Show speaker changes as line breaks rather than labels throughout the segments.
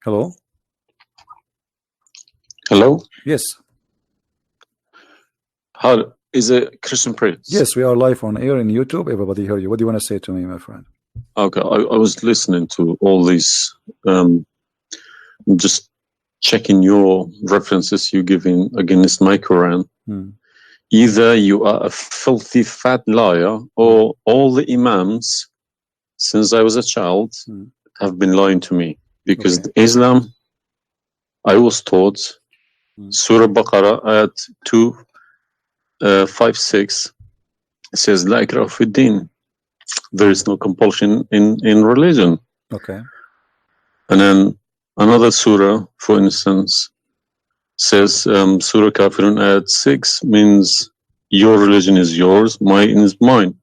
Hello?
Hello?
Yes.
How is it Christian Prince?
Yes, we are live on air in YouTube. Everybody hear you. What do you want to say to me, my friend?
Okay, I was listening to all these, just checking your references you giving against my Quran. Either you are a filthy fat liar, or all the imams since I was a child have been lying to me. Because Islam, I was taught, Surah Baqarah, ayat 256, says, La ikraha fi din. There is no compulsion in religion.
Okay.
And then another surah, for instance, says, Surah Kafirun ayat 6 means your religion is yours, mine is mine.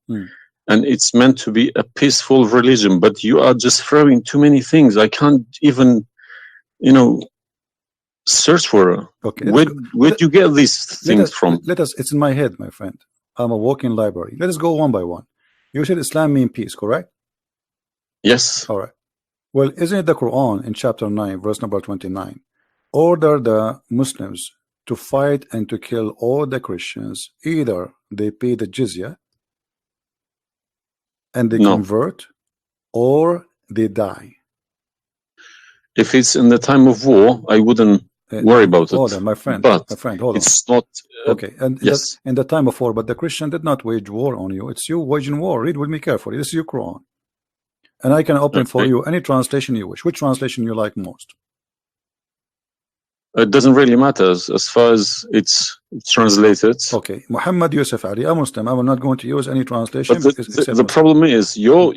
And it's meant to be a peaceful religion, but you are just throwing too many things. I can't even, search for it.
Okay.
Where'd you get these things from?
It's in my head, my friend. I'm a walking library. Let us go one by one. You said Islam means peace, correct?
Yes.
All right. Well, isn't it the Quran in chapter 9, verse number 29, order the Muslims to fight and to kill all the Christians, either they pay the jizya and they convert, or they die?
If it's in the time of war, I wouldn't worry about it.
Hold on, my friend.
But
hold
it's not.
Okay, and
yes,
in the time of war, but the Christian did not wage war on you. It's you waging war. Read with me carefully. This is your Quran, and I can open for you any translation you wish. Which translation you like most?
It doesn't really matter as far as it's translated.
Okay, Muhammad Yusuf Ali, a Muslim. I'm not going to use any translation.
But the problem is you're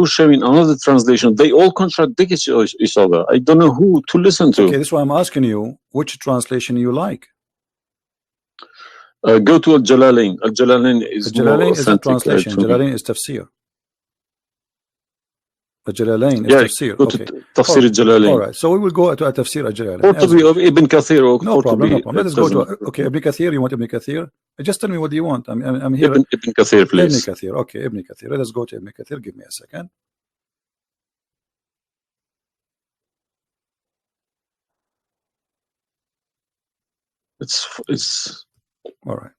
showing another translation. They all contradict each other. I don't know who to listen to.
Okay, this is why I'm asking you which translation you like.
Go to Al-Jalalain. Al-Jalalain is
Al-Jalalain is a translation. Jalalain is tafsir. Al-Jalalain is tafsir.
Okay. Tafsir Al-Jalalain.
All right, so we will go to a tafsir Al-Jalalain.
Or to be of Ibn Kathir.
No problem, no problem. Let us go to Ibn Kathir. You want Ibn Kathir? Just tell me what do you want. I'm here.
Ibn Kathir, please.
Ibn Kathir. Okay, Ibn Kathir. Let us go to Ibn Kathir. Give me a second.
It's
all right.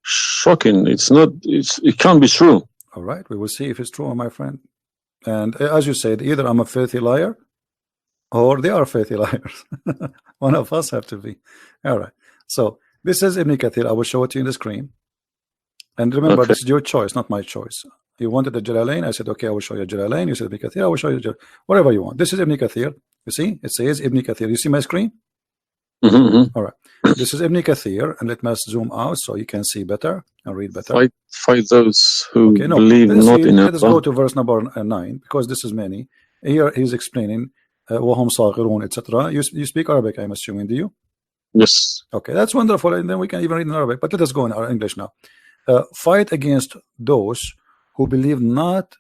Shocking. It can't be true.
All right, we will see if it's true, my friend. And as you said, either I'm a filthy liar or they are filthy liars. One of us have to be. All right. So this is Ibn Kathir. I will show it to you in the screen. And remember, this is your choice, not my choice. You wanted the Jalalain. I said, okay, I will show you Jalalain. You said Ibn Kathir. I will show you whatever you want. This is Ibn Kathir. You see, it says Ibn Kathir. You see my screen? All right. This is Ibn Kathir, and let me zoom out so you can see better and read better.
Fight those who believe not in Allah.
Let us go to verse number 9, because this is many. Here he's explaining وَهُمْ صَاغِرُونَ, etc. You speak Arabic, I'm assuming, do you?
Yes.
Okay, that's wonderful, and then we can even read in Arabic. But let us go in our English now. Fight against those who believe not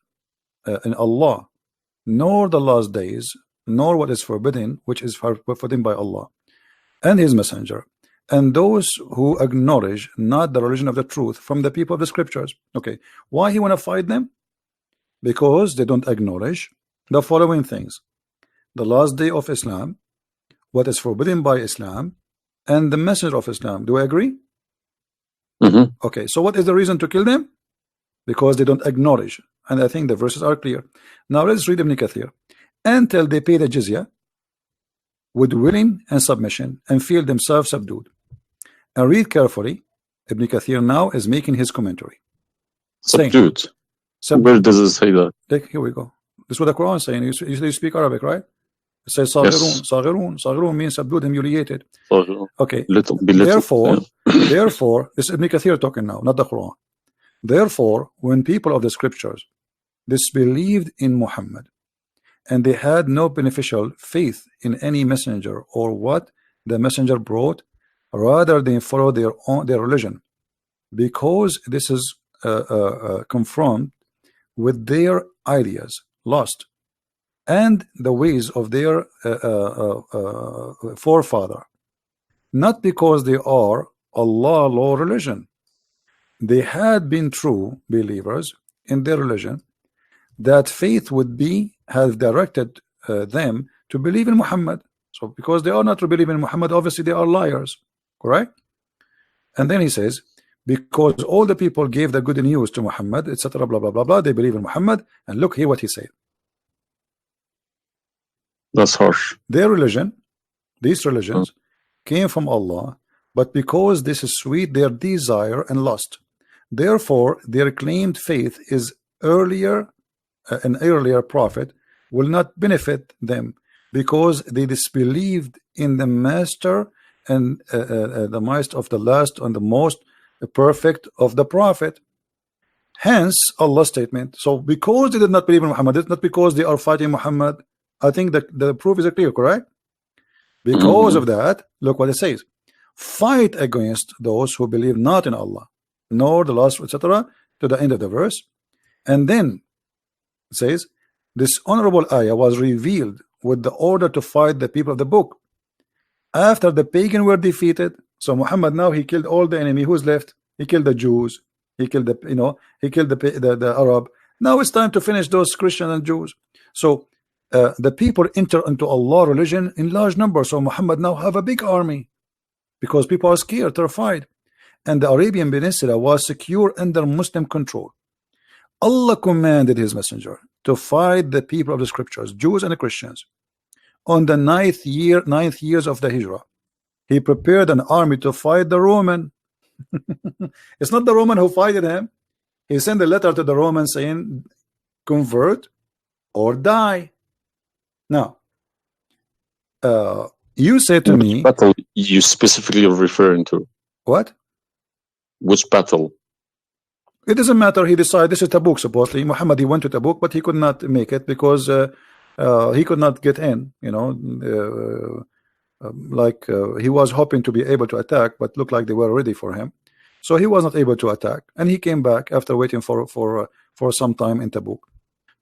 in Allah, nor the last days, nor what is forbidden, which is forbidden by Allah and His Messenger, and those who acknowledge not the religion of the truth from the people of the scriptures. Okay, why he want to fight them? Because they don't acknowledge the following things: the last day of Islam, what is forbidden by Islam, and the messenger of Islam. Do I agree? Okay, so what is the reason to kill them? Because they don't acknowledge, and I think the verses are clear. Now let's read Ibn Kathir. Until they pay the jizya with willing and submission and feel themselves subdued. And read carefully. Ibn Kathir now is making his commentary.
Subdued. Where does it say that?
Here we go. This is what the Quran is saying. You speak Arabic, right? It says Saghirun. Saghirun. Saghirun means subdued, humiliated. Okay. Therefore, this is Ibn Kathir talking now, not the Quran. Therefore, when people of the scriptures disbelieved in Muhammad, and they had no beneficial faith in any messenger or what the messenger brought, rather they follow their religion, because this is confirmed with their ideas, lost, and the ways of their forefather, not because they are Allah law religion. They had been true believers in their religion, that faith would be have directed them to believe in Muhammad. So because they are not to believe in Muhammad, obviously they are liars, correct? And then he says, because all the people gave the good news to Muhammad, etc., blah blah blah blah, they believe in Muhammad. And look here what he said.
That's harsh.
Their religion, these religions, came from Allah, but because this is sweet, their desire and lust. Therefore, their claimed faith is earlier, an earlier prophet will not benefit them, because they disbelieved in the master and the master of the last and the most perfect of the prophet. Hence Allah's statement. So because they did not believe in Muhammad, it's not because they are fighting Muhammad. I think that the proof is clear, correct? Because of that, look what it says: fight against those who believe not in Allah nor the last, etc., to the end of the verse. And then it says this honorable ayah was revealed with the order to fight the people of the book after the pagan were defeated. So Muhammad now, he killed all the enemy. Who's left? He killed the Jews, he killed the, you know, he killed the Arab. Now it's time to finish those Christians and Jews. So the people enter into Allah religion in large numbers. So Muhammad now have a big army because people are scared, terrified, and the Arabian Peninsula was secure under Muslim control. Allah commanded his messenger to fight the people of the scriptures, Jews and the Christians. On the ninth years of the Hijrah, he prepared an army to fight the Roman. It's not the Roman who fighted him. He sent a letter to the Romans saying, convert or die. Now, you said to me,
which battle you specifically are referring to?
What?
Which battle?
It doesn't matter. He decided, this is Tabuk supposedly. Muhammad, he went to Tabuk, but he could not make it because he could not get in, you know, he was hoping to be able to attack, but looked like they were ready for him. So he was not able to attack, and he came back after waiting for some time in Tabuk.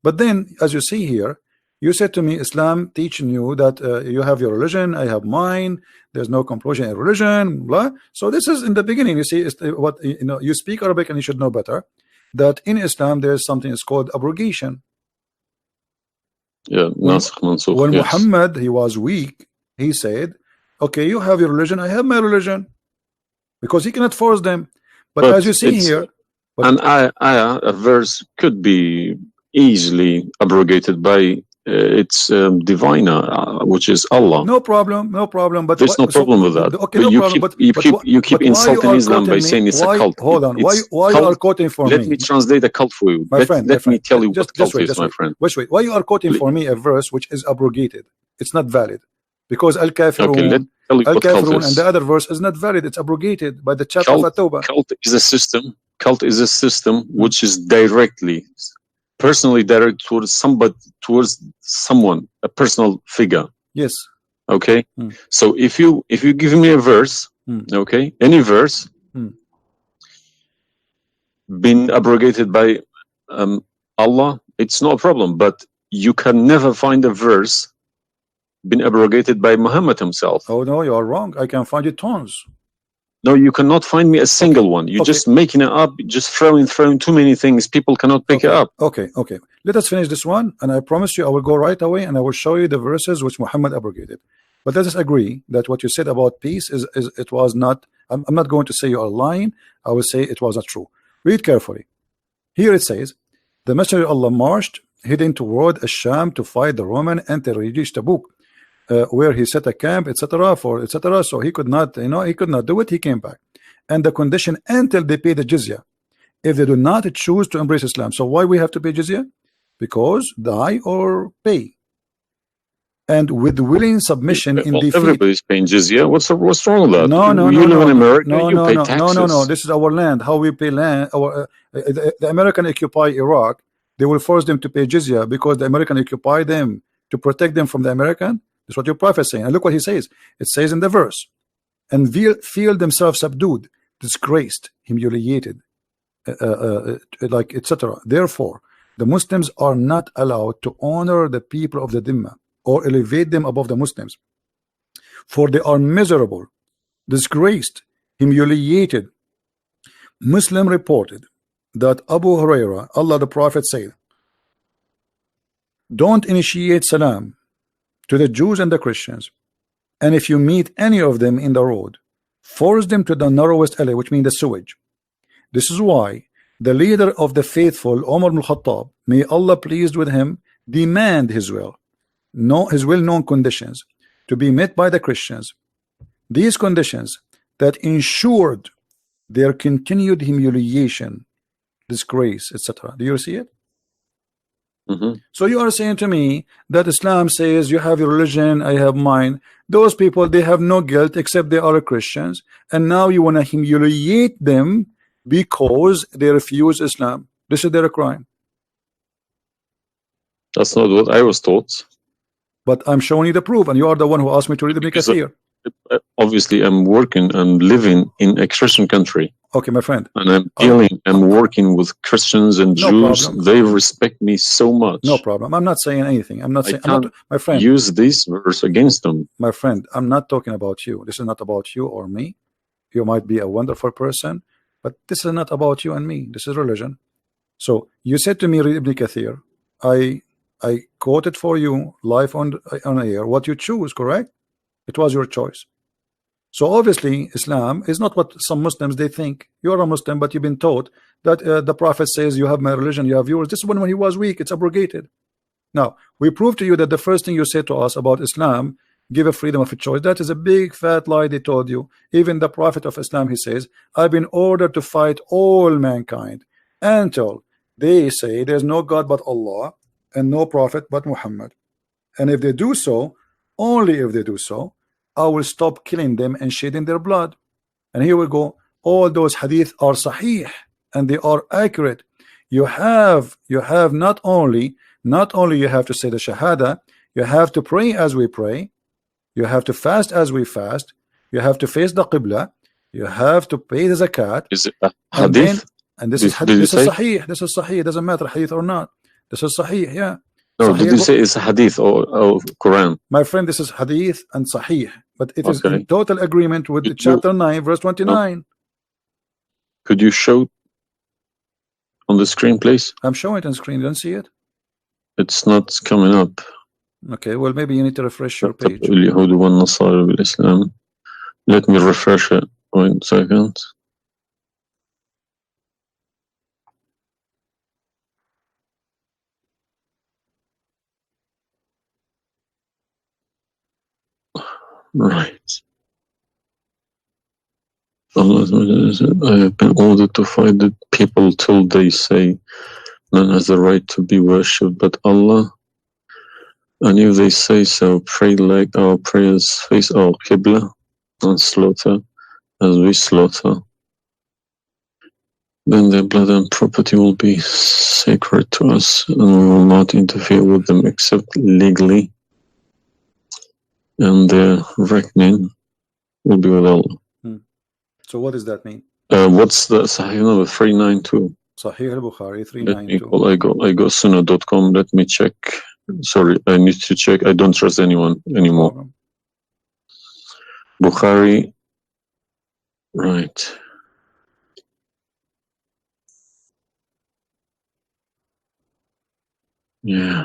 But then, as you see here, you said to me, Islam teaching you that you have your religion, I have mine, there's no compulsion in religion, blah. So this is in the beginning. You see, what, you know, you speak Arabic and you should know better that in Islam there is something that's called abrogation.
Yeah,
when
yes.
Muhammad, he was weak, he said, okay, you have your religion, I have my religion, because he cannot force them. But as you see here,
a verse could be easily abrogated by its diviner, which is Allah.
No problem, no problem. But
there's no problem with that.
Okay, no problem.
You keep insulting Islam by saying it's a cult.
Hold on. Why you are quoting for me?
Let me translate a cult for you. Let me tell you what cult is, my friend.
Wait. Why you are quoting for me a verse which is abrogated? It's not valid. Because Al-Kafirun,
Al-Kafirun
and the other verse is not valid. It's abrogated by the chapter of At-Tawbah.
Cult is a system. Cult is a system which is directly, personally directed towards somebody, towards someone, a personal figure.
Yes.
Okay. So if you give me a verse, okay, any verse, been abrogated by Allah, it's no problem. But you can never find a verse been abrogated by Muhammad himself.
Oh no, you are wrong. I can find you tons.
No, you cannot find me a single one. You're just making it up, just throwing too many things. People cannot pick it up.
Okay. Let us finish this one, and I promise you I will go right away and I will show you the verses which Muhammad abrogated. But let us agree that what you said about peace is it was not. I'm not going to say you are lying. I will say it was not true. Read carefully. Here it says, the Messenger of Allah marched heading toward Asham to fight the Roman until he reached Tabuk, where he set a camp, etc. So he could not, he could not do it. He came back, and the condition until they pay the jizya, if they do not choose to embrace Islam. So why we have to pay jizya? Because die or pay, and with willing submission in defeat.
Everybody's paying jizya. What's wrong with that?
No.
You live in America. You pay taxes.
No. This is our land. How we pay land? The American occupy Iraq. They will force them to pay jizya because the American occupy them to protect them from the American. That's what your prophet is saying. And look what he says. It says in the verse, and feel themselves subdued, disgraced, humiliated, like etc. Therefore, the Muslims are not allowed to honor the people of the Dhimma or elevate them above the Muslims, for they are miserable, disgraced, humiliated. Muslim reported that Abu Huraira, Allah the Prophet said, don't initiate salam to the Jews and the Christians, and if you meet any of them in the road, force them to the narrowest alley, which means the sewage. This is why the leader of the faithful, Umar ibn Khattab, may Allah pleased with him, demand his well-known conditions to be met by the Christians. These conditions that ensured their continued humiliation, disgrace, etc. Do you see it? So you are saying to me that Islam says you have your religion, I have mine. Those people, they have no guilt except they are Christians, and now you want to humiliate them because they refuse Islam. This is their crime.
That's not what I was taught.
But I'm showing you the proof, and you are the one who asked me to read the Kathir.
Obviously, I'm working and living in a Christian country.
Okay, my friend.
And I'm working with Christians and Jews.
Problem.
They respect me so much.
No problem. I'm not saying anything. I'm not saying. My friend.
Use this verse against them.
My friend, I'm not talking about you. This is not about you or me. You might be a wonderful person, but this is not about you and me. This is religion. So you said to me, read Ibn Kathir. I quoted for you live on air what you choose, correct? It was your choice. So obviously Islam is not what some Muslims they think. You're a Muslim, but you've been taught that the Prophet says you have my religion, you have yours. This is when he was weak. It's abrogated. Now we prove to you that the first thing you said to us about Islam, give a freedom of a choice, that is a big fat lie they told you. Even the Prophet of Islam, he says, I've been ordered to fight all mankind until they say there's no God but Allah and no prophet but Muhammad. And if they do so, only if they do so, I will stop killing them and shedding their blood. And here we go. All those hadith are sahih and they are accurate. You have not only you have to say the shahada, you have to pray as we pray, you have to fast as we fast, you have to face the qibla, you have to pay the zakat.
Is it a hadith?
And this is hadith. This is sahih. This is sahih. It doesn't matter hadith or not. This is sahih. Yeah.
No, did you say it's hadith or Quran?
My friend, this is hadith and sahih, but it is in total agreement with the chapter 9, verse 29.
No. Could you show on the screen, please?
I'm showing it on screen. You don't see it?
It's not coming up.
Okay, well, maybe you need to refresh your page.
Let me refresh it. 1 second. Right. Allah, I have been ordered to fight the people till they say none has the right to be worshipped but Allah. And if they say so, pray like our prayers, face our qibla, and slaughter as we slaughter. Then their blood and property will be sacred to us, and we will not interfere with them except legally. And their reckoning will be with Allah.
So what does that mean?
What's the Sahih number? 392.
Sahih al-Bukhari 392.
I go sunnah.com. Let me check. Sorry, I need to check. I don't trust anyone anymore. Bukhari. Right. Yeah.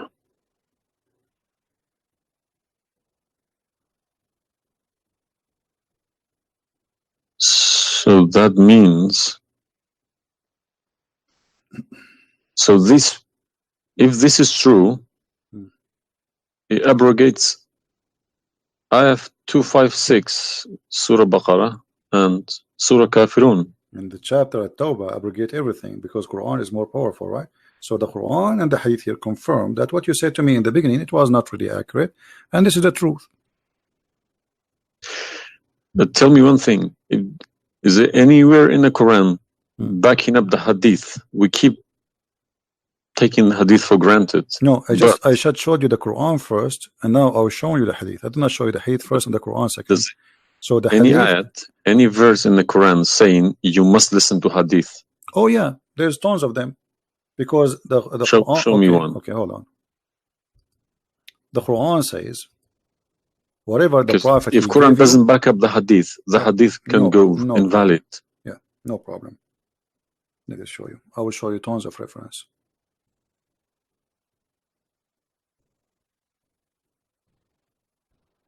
So that means, if this is true, it abrogates Ayah 256, Surah Baqarah, and Surah Kafirun.
And the chapter at Tawbah abrogate everything because Quran is more powerful, right? So the Quran and the Hadith here confirm that what you said to me in the beginning, it was not really accurate, and this is the truth.
But tell me one thing, is there anywhere in the Quran backing up the Hadith? We keep taking the Hadith for granted.
No, I should show you the Quran first, and now I will show you the Hadith. I did not show you the Hadith first and the Quran second. So the
any
Hadith,
ayat, any verse in the Quran saying you must listen to Hadith?
Oh yeah, there's tons of them. Because the Quran,
show me one.
Okay, hold on. The Quran says, whatever the Prophet.
If Quran doesn't back up the Hadith can go invalid.
Yeah, no problem. Let me show you. I will show you tons of reference.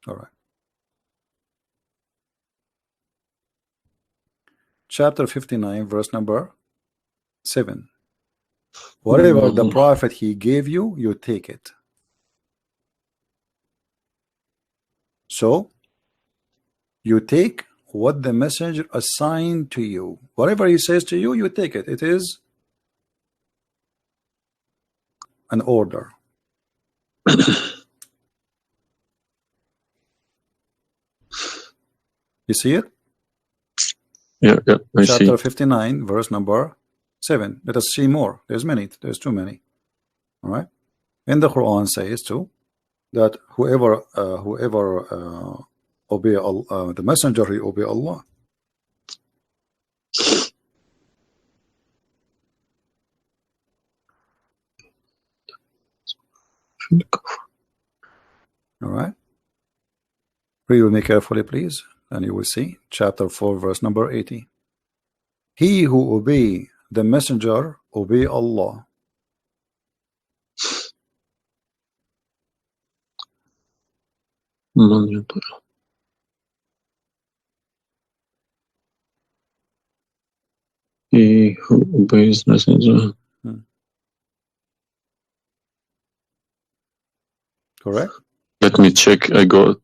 All right. Chapter 59, verse number 7. Whatever the prophet he gave you, you take it. So you take what the messenger assigned to you. Whatever he says to you, you take it. It is an order. You see it?
Yeah, I see.
Chapter 59, verse number 7. Let us see more. There's many. There's too many. All right. And the Quran says too that whoever obey Allah, the messenger, he obey Allah. All right. Read with me carefully, please, and you will see chapter 4, verse number 80. He who obey the messenger obey Allah.
He who obeys messenger.
Correct.
Let me check. I got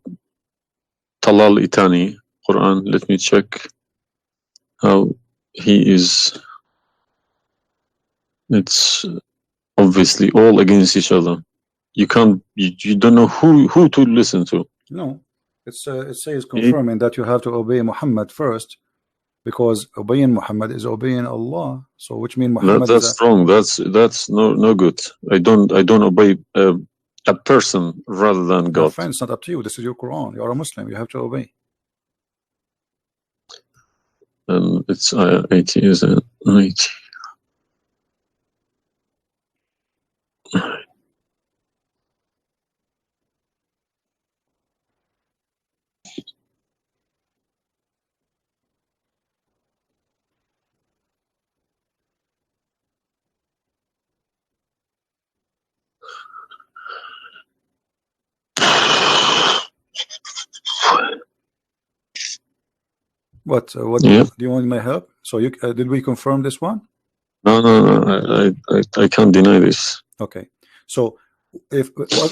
Talal Itani Quran. Let me check how he is. It's obviously all against each other. You can't. You don't know who to listen to.
No, it says confirming that you have to obey Muhammad first, because obeying Muhammad is obeying Allah. So which means Muhammad
that's wrong. That's no good. I don't obey a person rather than God.
Friend, it's not up to you. This is your Quran. You are a Muslim. You have to obey.
It's 80, is it? 80.
What
Yeah.
do you want my help? So you did we confirm this one?
No. I can't deny this.
Okay. So if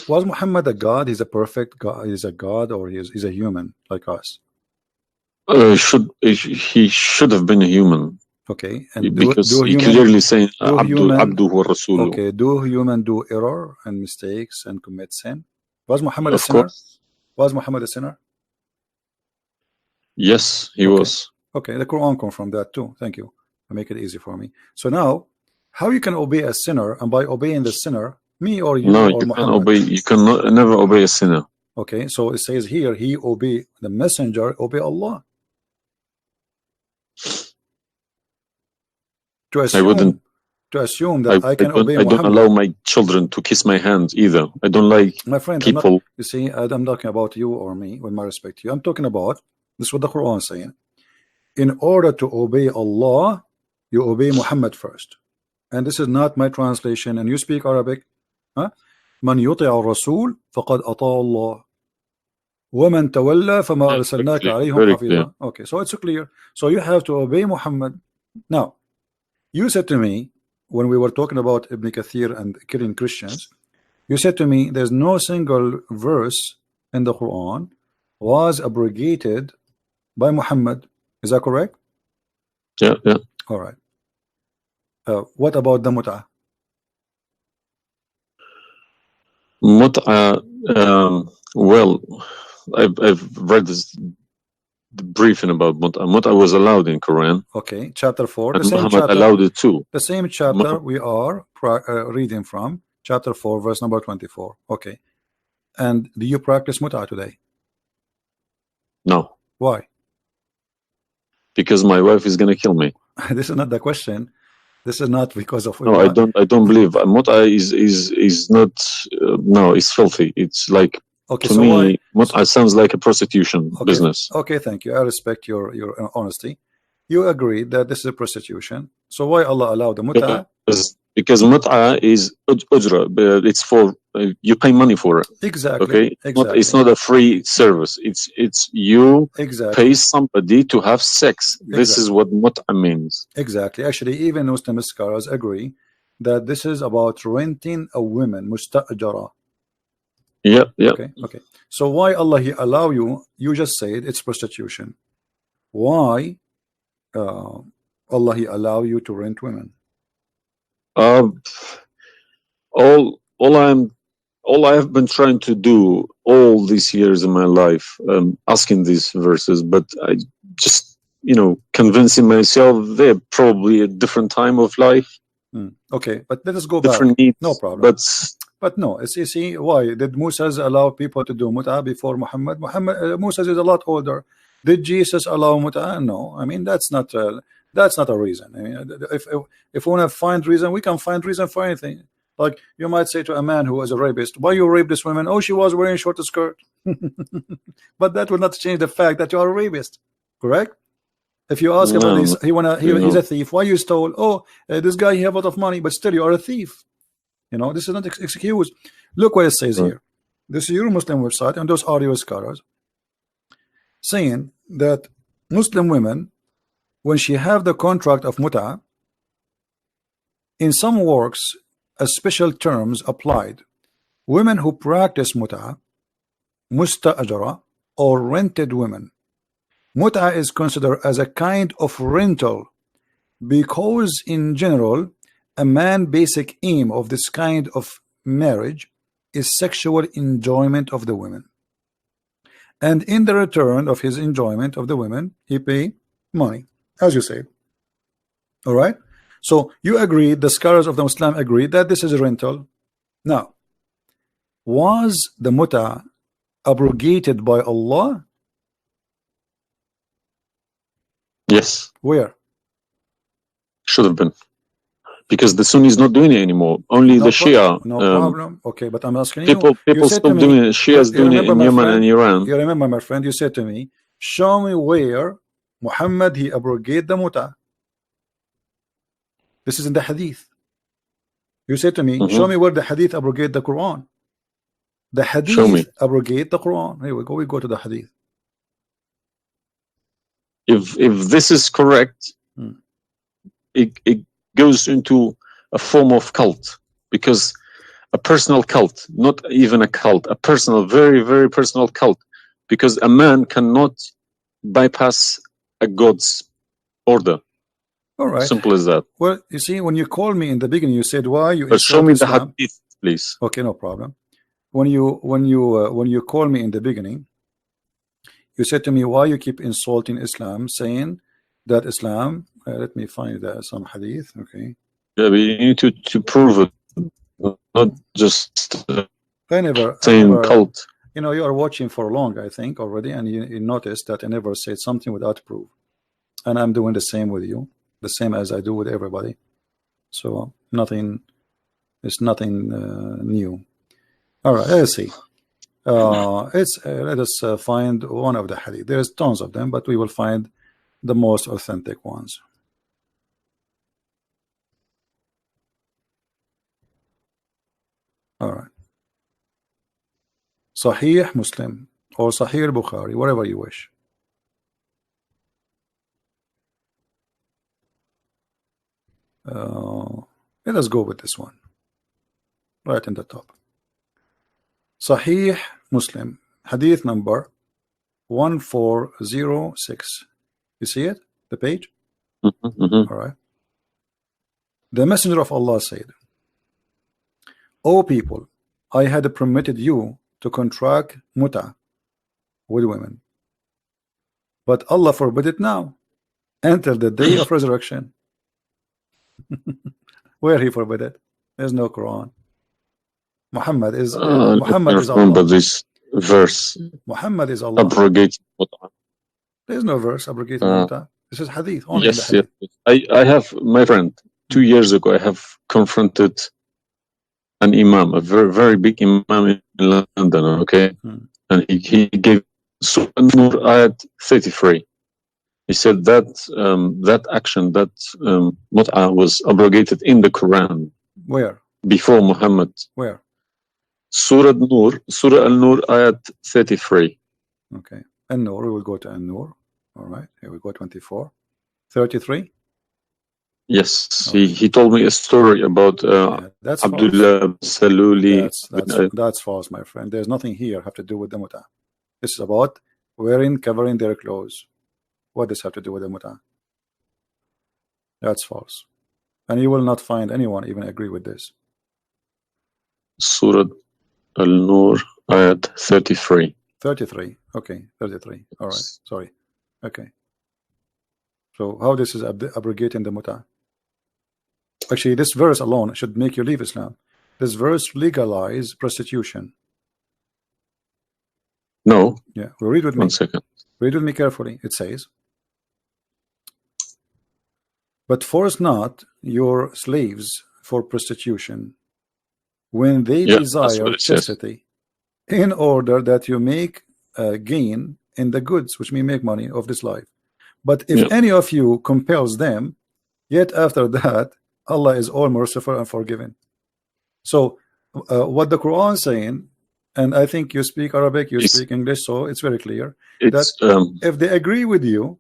was Muhammad a god? He's a perfect god. He's a god, or he's a human like us.
He should have been a human.
Okay. And
because he clearly saying Abdu wa Rasuluh.
Okay. Do human do error and mistakes and commit sin? Was Muhammad a
Of
sinner?
course.
Was Muhammad a sinner?
Yes, he was.
Okay, the Quran confirmed that too. Thank you. Make it easy for me. So now, how you can obey a sinner, and by obeying the sinner, me or you
No,
or
you
Muhammad?
can obey. You can never obey a sinner.
Okay, so it says here, he obey the messenger, obey Allah. To assume that I can obey Muhammad.
I don't allow my children to kiss my hand either. I don't like
my friend,
people.
You see, I'm talking about you or me, with my respect to you. I'm talking about, this is what the Quran is saying. In order to obey Allah, you obey Muhammad first. And this is not my translation. And you speak Arabic. Man yuti'a rasul faqad ata'a Allah. وَمَنْ تَوَلَّى فَمَا أَرْسَلْنَاكَ عَلَيْهِمْ حَفِيظًا. Okay, so it's clear. So you have to obey Muhammad. Now, you said to me, when we were talking about Ibn Kathir and killing Christians, you said to me, there's no single verse in the Quran was abrogated by Muhammad. Is that correct?
Yeah.
All right. What about the mut'ah?
Mut'ah, well, I've read this briefing about mut'ah. Mut'ah was allowed in Quran.
Okay, chapter 4.
And Muhammad allowed it too.
The same chapter we are reading from, chapter 4, verse number 24. Okay. And do you practice mut'ah today?
No.
Why?
Because my wife is gonna kill me.
This is not the question. This is not because of.
No, I don't believe mut'ah is not. No, it's filthy. It's like,
okay,
to
so
me, mut'ah sounds like a prostitution business.
Okay, thank you. I respect your honesty. You agree that this is a prostitution. So why Allah allowed the mut'ah?
because mut'a is ujra, but it's for you pay money for it.
Exactly.
Okay,
Exactly.
it's not a free service. It's you
Exactly.
pay somebody to have sex. This is what mut'a means.
Exactly. Actually, even Muslim scholars agree that this is about renting a woman, musta'jara.
Yeah, yeah.
Okay, okay. So why Allah He allow you? You just said it's prostitution. Why Allah He allow you to rent women?
All I have been trying to do all these years in my life, asking these verses, but I just, convincing myself they're probably a different time of life.
Okay, but let us go
different
back.
needs,
No problem.
But
no, you see, why did Moses allow people to do mut'ah before Muhammad? Moses is a lot older. Did Jesus allow mut'ah? No. I mean, that's not a reason. I mean, if we want to find reason, we can find reason for anything. Like you might say to a man who was a rapist, why you rape this woman? Oh, she was wearing short skirt. But that will not change the fact that you are a rapist, correct? If you ask about this, he's a thief. Why you stole? Oh, this guy, he have a lot of money, but still you are a thief. This is not excuse. Look what it says here. This is your Muslim website, and those are your scholars saying that Muslim women, when she have the contract of mut'ah, in some works, a special terms applied. Women who practice mut'ah, musta'jara, or rented women. Mut'ah is considered as a kind of rental because in general a man's basic aim of this kind of marriage is sexual enjoyment of the women, and in the return of his enjoyment of the women he pay money, as you say. All right, so you agree, the scholars of the Muslim agree that this is a rental. Now, was the mut'ah abrogated by Allah?
Yes.
Where?
Should have been. Because the Sunni is not doing it anymore. Only the Shia.
No problem. Okay, but I'm asking
people still doing it. Shia is doing it in Yemen and Iran.
You remember, my friend, you said to me, show me where Muhammad he abrogated the mut'ah. This is in the hadith. You said to me, show me where the hadith abrogate the Quran. The hadith abrogate the Quran. Here we go. We go to the hadith.
If this is correct, it goes into a form of cult, because a personal cult, not even a cult, a personal, very, very personal cult, because a man cannot bypass a God's order.
All right.
Simple as that.
Well, you see, when you called me in the beginning, you said, why you
show me the hadith, please.
Okay, no problem. When you call me in the beginning, you said to me, why you keep insulting Islam, saying that Islam, let me find some hadith. Okay.
Yeah, but you need to prove it, not just
saying
cult.
You are watching for long, I think, already, and you noticed that I never said something without proof. And I'm doing the same with you, the same as I do with everybody. So it's nothing new. All right, let's see. Let us find one of the hadith. There's tons of them, but we will find the most authentic ones. All right. Sahih Muslim or Sahih Bukhari, whatever you wish. Let us go with this one right in the top. Sahih Muslim, hadith number 1406. You see it? The page? All right. The Messenger of Allah said, O people, I had permitted you to contract mut'ah with women, but Allah forbid it now until the day of resurrection. Where he forbid it? There's no Quran. Muhammad is Allah.
Remember this verse.
Muhammad is Allah.
Abrogate mut'ah.
There's no verse abrogating mut'ah. This is hadith. Only
yes,
hadith.
Yes. I have, my friend, 2 years ago, I have confronted an imam, a very, very big imam in London, okay? And he gave Surah An-Nur ayat 33. He said that that action, that mut'ah was abrogated in the Quran.
Where?
Before Muhammad.
Where?
Surah Al-Nur, ayat 33.
Okay. An-Nur, we will go to An-Nur. All right, here we go, 24. 33?
Yes,
Okay.
he told me a story about
that's
Abdullah Saluli.
That's false, my friend. There's nothing here have to do with the muta. This is about covering their clothes. What does have to do with the muta? That's false. And you will not find anyone even agree with this.
Surah Al-Nur, ayat 33.
33. Okay, 33. All right, sorry. Okay. So how this is abrogating the muta? Actually, this verse alone should make you leave Islam. This verse legalize prostitution.
No.
Yeah, well, read with me.
1 second.
Read with me carefully. It says, but force not your slaves for prostitution when they desire chastity, in order that you make gain in the goods, which may make money of this life. But if any of you compels them, yet after that, Allah is all merciful and forgiving. So what the Quran is saying, and I think you speak Arabic, you speak English, so it's very clear that if they agree with you,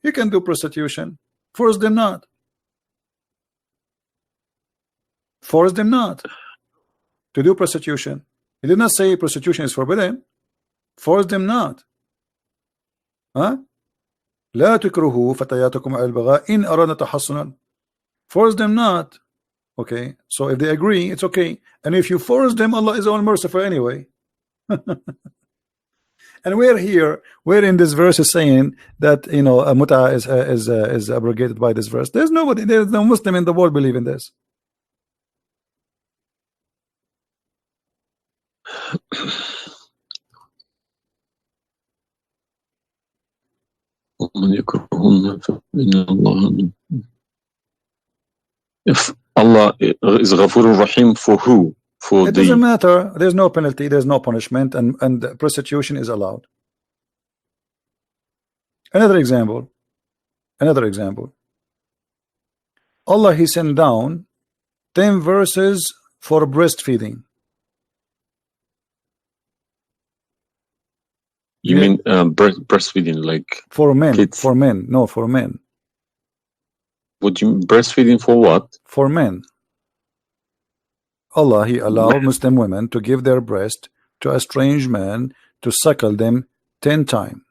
you can do prostitution. Force them not. Force them not to do prostitution. He did not say prostitution is forbidden. Force them not. Huh? لا تكرهوا فتياتكم على البغاء إن أردنا تحصنا. Force them not. Okay, so if they agree, it's okay. And if you force them, Allah is all merciful anyway. And we're in this verse is saying that, you know, a muta is abrogated by this verse. There's no Muslim in the world believe in this.
If Allah is Ghafur Rahim for who?
It doesn't matter. There's no penalty, there's no punishment, and prostitution is allowed. Another example. Allah, He sent down 10 verses for breastfeeding.
You mean breastfeeding, like
for men?
Kids?
For men, no, for men.
Would you breastfeeding for what?
For men. Allah, He allowed Muslim women to give their breast to a strange man to suckle them 10 times.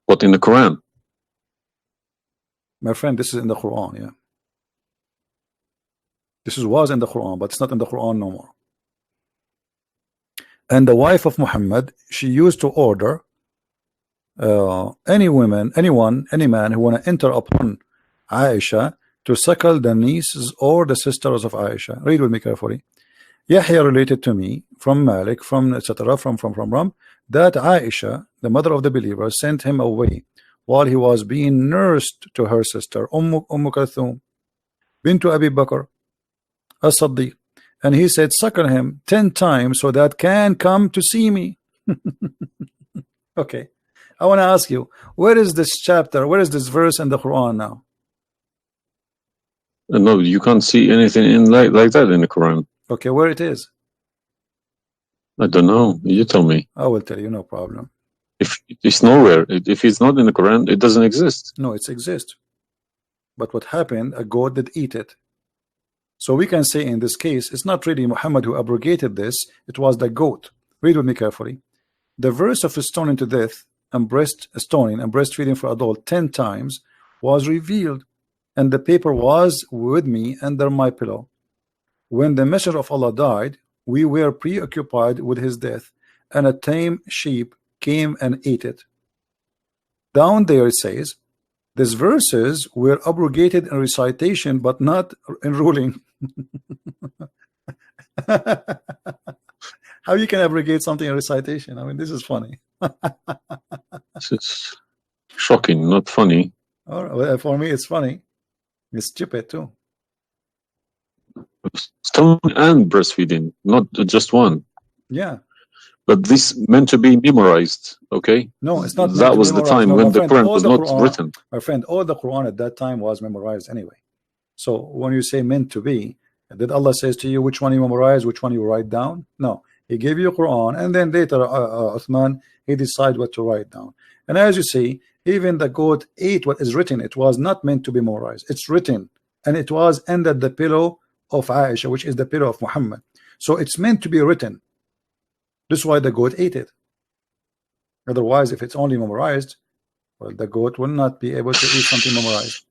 What, in the Quran?
My friend, this is in the Quran, yeah. This was in the Quran, but it's not in the Quran no more. And the wife of Muhammad, she used to order any man who want to enter upon Aisha to suckle the nieces or the sisters of Aisha. Read with me carefully. Yahya related to me from Malik, from etc. from that Aisha, the mother of the believer, sent him away while he was being nursed to her sister Kulthum bint Abi Bakr as-Siddiq, and he said, suckle him 10 times so that can come to see me. Okay, I want to ask you, where is this chapter, where is this verse in the Quran now?
No, you can't see anything in like that in the Quran.
Okay, where it is?
I don't know. You tell me.
I will tell you, no problem.
If it's nowhere, if it's not in the Quran, it doesn't exist.
No, it exists. But what happened? A goat did eat it. So we can say in this case, it's not really Muhammad who abrogated this. It was the goat. Read with me carefully. The verse of stoning to death and stoning and breastfeeding for adult 10 times was revealed, and the paper was with me under my pillow. When the messenger of Allah died, we were preoccupied with his death, and a tame sheep came and ate it. Down there it says, these verses were abrogated in recitation, but not in ruling. How you can abrogate something in recitation? I mean, this is funny.
This is shocking, not funny.
Well, for me, it's funny. It's stupid too.
Stoning and breastfeeding, not just one.
Yeah.
But this meant to be memorized, okay?
No, it's not.
That was the time when the Quran was not written.
My friend, all the Quran at that time was memorized anyway. So when you say meant to be, did Allah says to you which one you memorize, which one you write down? No, He gave you Quran, and then later Uthman, he decided what to write down. And as you see, even the goat ate what is written. It was not meant to be memorized. It's written, and it was under the pillow of Aisha, which is the pillow of Muhammad. So it's meant to be written. This is why the goat ate it. Otherwise, if it's only memorized, well, the goat will not be able to eat something memorized.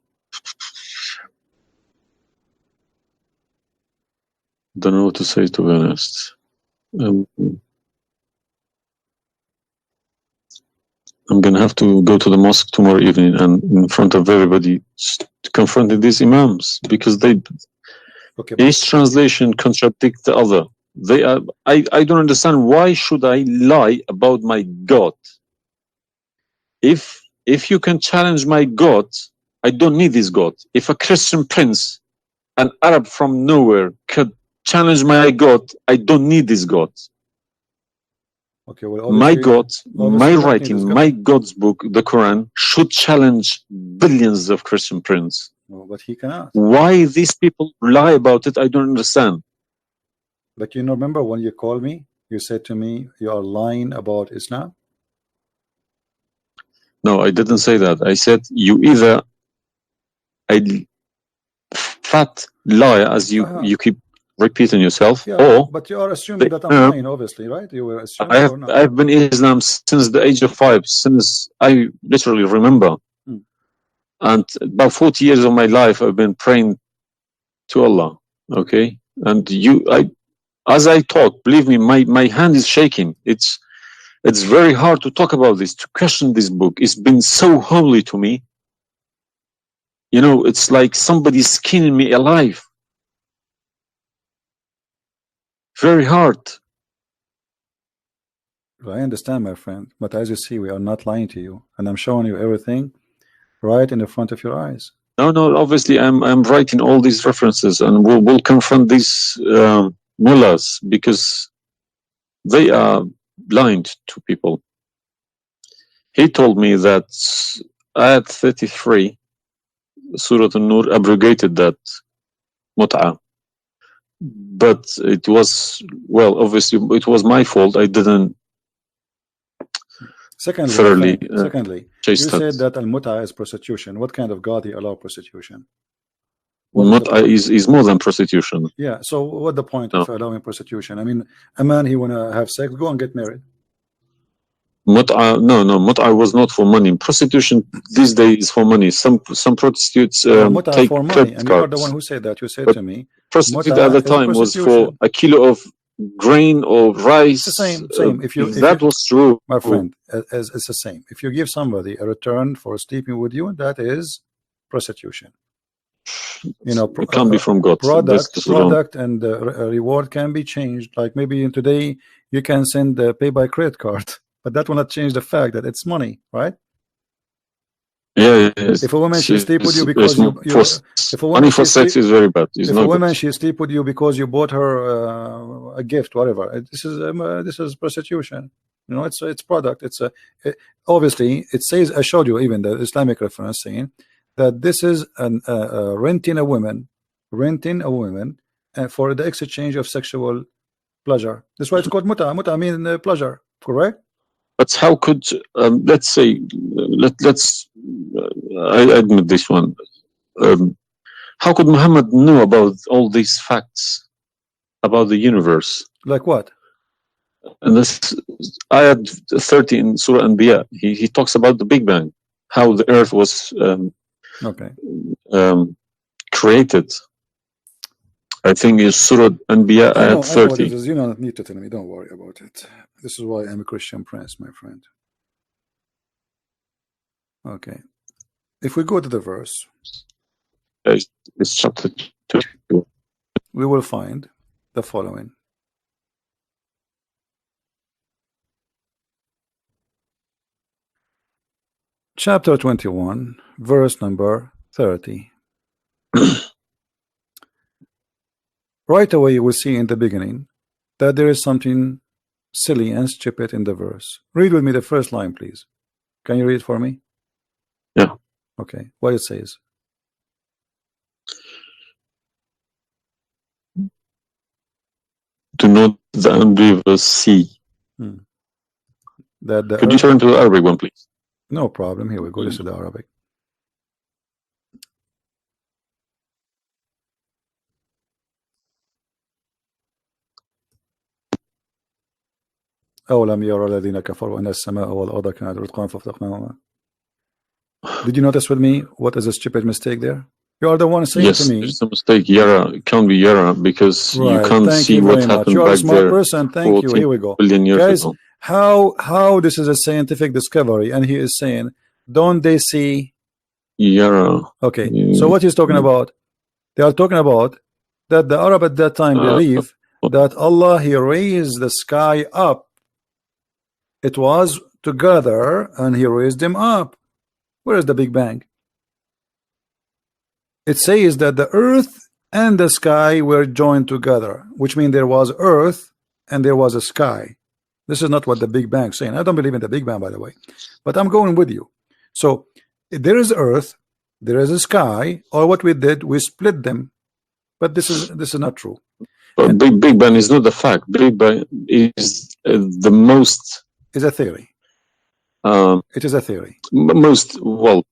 Don't know what to say, to be honest. I'm gonna have to go to the mosque tomorrow evening and in front of everybody confront these imams, because they each translation contradicts the other. They are. I don't understand, why should I lie about my God? If you can challenge my God, I don't need this God. If a Christian prince, an Arab from nowhere, could challenge my God, I don't need this God.
Okay, well,
my God, my writing, my God's book, the Quran, should challenge billions of Christian princes.
No, but he cannot.
Why these people lie about it, I don't understand.
But you remember when you called me, you said to me, you are lying about Islam?
No, I didn't say that. I said you either a fat liar, as you keep repeating yourself, or
but you are assuming that I'm lying, obviously, right? You were assuming.
I've been in Islam since the age of 5, since I literally remember, and about 40 years of my life I've been praying to Allah. Okay, and as I talk, believe me, my hand is shaking. It's very hard to talk about this, to question this book. It's been so holy to me. You know, it's like somebody's skinning me alive. Very hard.
I understand, my friend, but as you see, we are not lying to you, and I'm showing you everything right in the front of your eyes.
No, obviously I'm writing all these references, and we'll confront these mullahs, because they are blind to people. He told me that Ayat 33, Surah An-Nur, abrogated that mut'ah. But it was, well, obviously it was my fault. I didn't thoroughly
Secondly, you said that al-mut'ah is prostitution. What kind of God he allow prostitution?
Mut'ah is more than prostitution.
Yeah, so what the point of allowing prostitution? I mean, a man, he wanna have sex, go and get married.
Mut'ah, no, mut'ah was not for money. Prostitution these days is for money. Some prostitutes take
for money,
credit
and
cards.
you are the one who said that. You said to me,
prostitute at the time was for a kilo of grain or rice.
It's the same. If
that was true,
my friend, it's the same. If you give somebody a return for sleeping with you, that is prostitution. You know,
it can't be from God.
Product and reward can be changed. Like maybe today you can send pay by credit card, but that will not change the fact that it's money, right?
Yeah.
If a woman she sleep with you because if a woman
money for sex is very bad. If
a woman she sleep with you because you bought her a gift, whatever, this is prostitution. You know, it's product. Obviously it says, I showed you even the Islamic reference saying that this is renting a woman for the exchange of sexual pleasure. That's why it's called mut'ah. Mut'ah means pleasure, correct?
But how could let's say I admit this one. How could Muhammad know about all these facts about the universe?
Like what?
And this Ayat 30 in Surah Anbiya, he talks about the Big Bang, how the earth was created. I think it's Surah Anbiya Ayat 30.
You don't need to tell me, don't worry about it. This is why I'm a Christian prince, my friend. Okay. If we go to the verse,
it's chapter 2.
We will find the following. Chapter 21, verse number 30. Right away you will see in the beginning that there is something silly and stupid in the verse. Read with me the first line, please. Can you read for me?
Yeah.
Okay. What it says?
Do not the unbelievers see?
That the
Could you turn to the Arabic one, please?
No problem. Here we go. This is the Arabic. أولم يرى الذين كفروا أن السماء والأرض كانت رتقا ففتقناهما. Did you notice with me what is a stupid mistake there? You are the one saying
Yes,
to me.
there's a mistake. Yara, it can't be Yara because you
Right.
can't
Thank
see
you
what
very much.
happened
You are a
back
smart
there
person. Thank you.
14
Here we go.
billion years
Guys,
ago.
how this is a scientific discovery, and he is saying, don't they see?
Yara.
Okay. So what he's talking about? They are talking about that the Arab at that time believe that Allah, he raised the sky up. It was together and he raised them up. Where is the Big Bang? It says that the earth and the sky were joined together, which means there was earth and there was a sky. This is not what the Big Bang is saying. I don't believe in the Big Bang, by the way, but I'm going with you. So there is earth, there is a sky, or what we did, we split them. But this is not true.
But Big Bang is not the fact. Big Bang is the most.
Is a theory. It is a theory.
Most, well,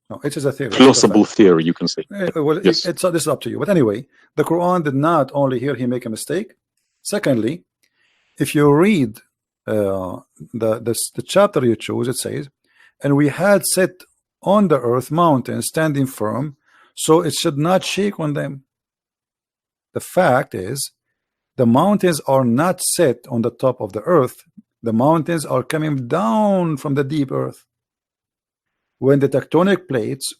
no, it is a theory.
plausible theory, you can say.
Well,
yes.
This is up to you. But anyway, the Quran did not only here he make a mistake. Secondly, if you read the chapter you choose, it says, and we had set on the earth mountains standing firm, so it should not shake on them. The fact is, the mountains are not set on the top of the earth. The mountains are coming down from the deep earth. When the tectonic plates,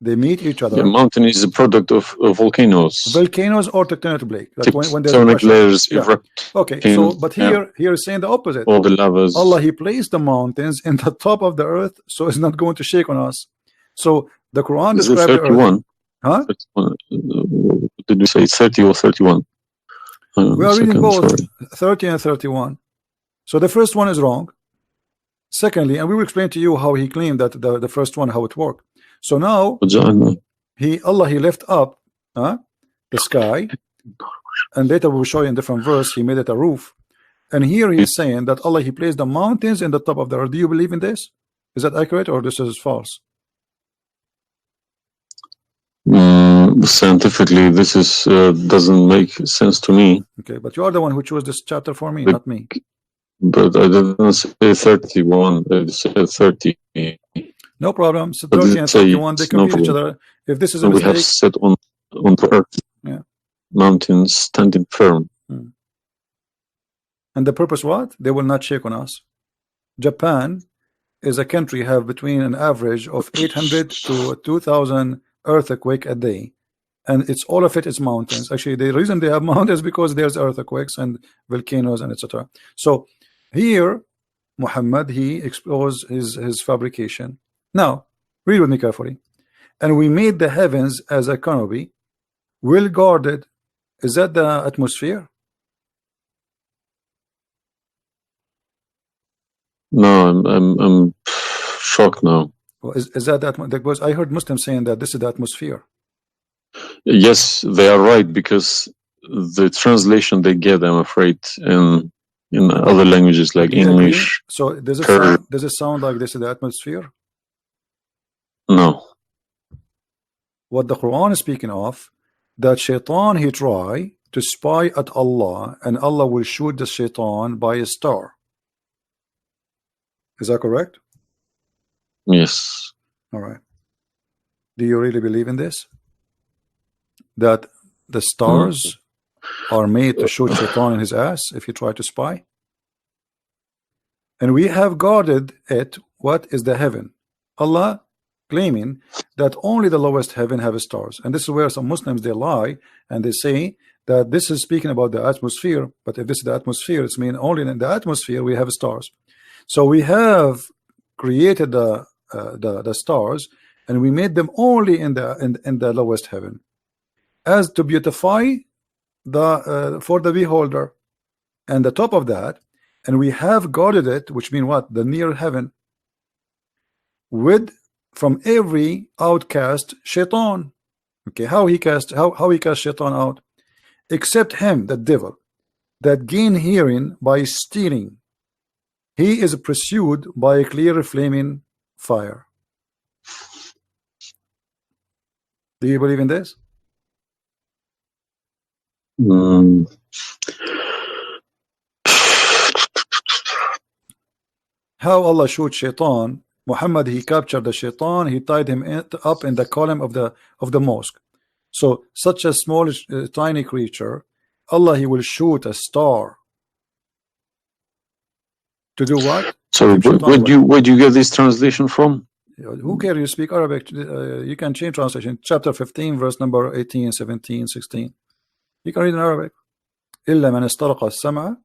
they meet each other.
The mountain is a product of volcanoes.
Volcanoes or tectonic plate. Like when there's
tectonic layers
erupt. Okay, so but here is saying the opposite.
All the lavas.
Allah, he placed the mountains in the top of the earth, so it's not going to shake on us. So the Quran describes
31?
The earth. Huh?
31. Did you say 30 or 31?
We are reading both 30 and 31. So the first one is wrong. Secondly, and we will explain to you how he claimed that the first one, how it worked. So now Allah he left up the sky, and later we'll show you in different verse he made it a roof. And here he's saying that Allah he placed the mountains in the top of the earth. Do you believe in this? Is that accurate or this is false?
Scientifically, this is doesn't make sense to me.
Okay, but you are the one who chose this chapter for me, not me.
But I didn't say 31. I said 30.
No problem. So 30 and 31, they complete each other. If this is a mistake,
we have set on the earth, mountains standing firm.
And the purpose what? They will not shake on us. Japan is a country have between an average of 800 to 2,000 earthquake a day, and it's all of it is mountains. Actually, the reason they have mountains because there's earthquakes and volcanoes and etc. So here Muhammad he exposed his fabrication. Now read with me carefully. And we made the heavens as a canopy, well guarded. Is that the atmosphere?
No, I'm shocked now.
Well, is that because I heard Muslims saying that this is the atmosphere?
Yes, they are right, because the translation they get, I'm afraid, in other languages like English.
So does it sound like this is the atmosphere?
No.
What the Quran is speaking of, that shaitan he try to spy at Allah, and Allah will shoot the shaitan by a star. Is that correct?
Yes.
All right. Do you really believe in this? That the stars are made to shoot shaitan in his ass if he try to spy? And we have guarded it. What is the heaven? Allah claiming that only the lowest heaven have stars. And this is where some Muslims they lie and they say that this is speaking about the atmosphere. But if this is the atmosphere, it's mean only in the atmosphere we have stars. So we have created the stars, and we made them only in the lowest heaven, as to beautify the for the beholder. And the top of that, and we have guarded it, which means what? The near heaven, with from every outcast shaitan. Okay, how he cast shaitan out? Except him, the devil, that gain hearing by stealing. He is pursued by a clear flaming fire. Do you believe in this? How Allah showed shaitan, Muhammad, he captured the shaitan, he tied him up in the column of the mosque. So such a small tiny creature, Allah, he will shoot a star to do what?
So where do you get this translation from?
Who cares? You speak Arabic, you can change translation. Chapter 15 verse number 18, 17, 16. You can read in Arabic. إلا من استرق السمع.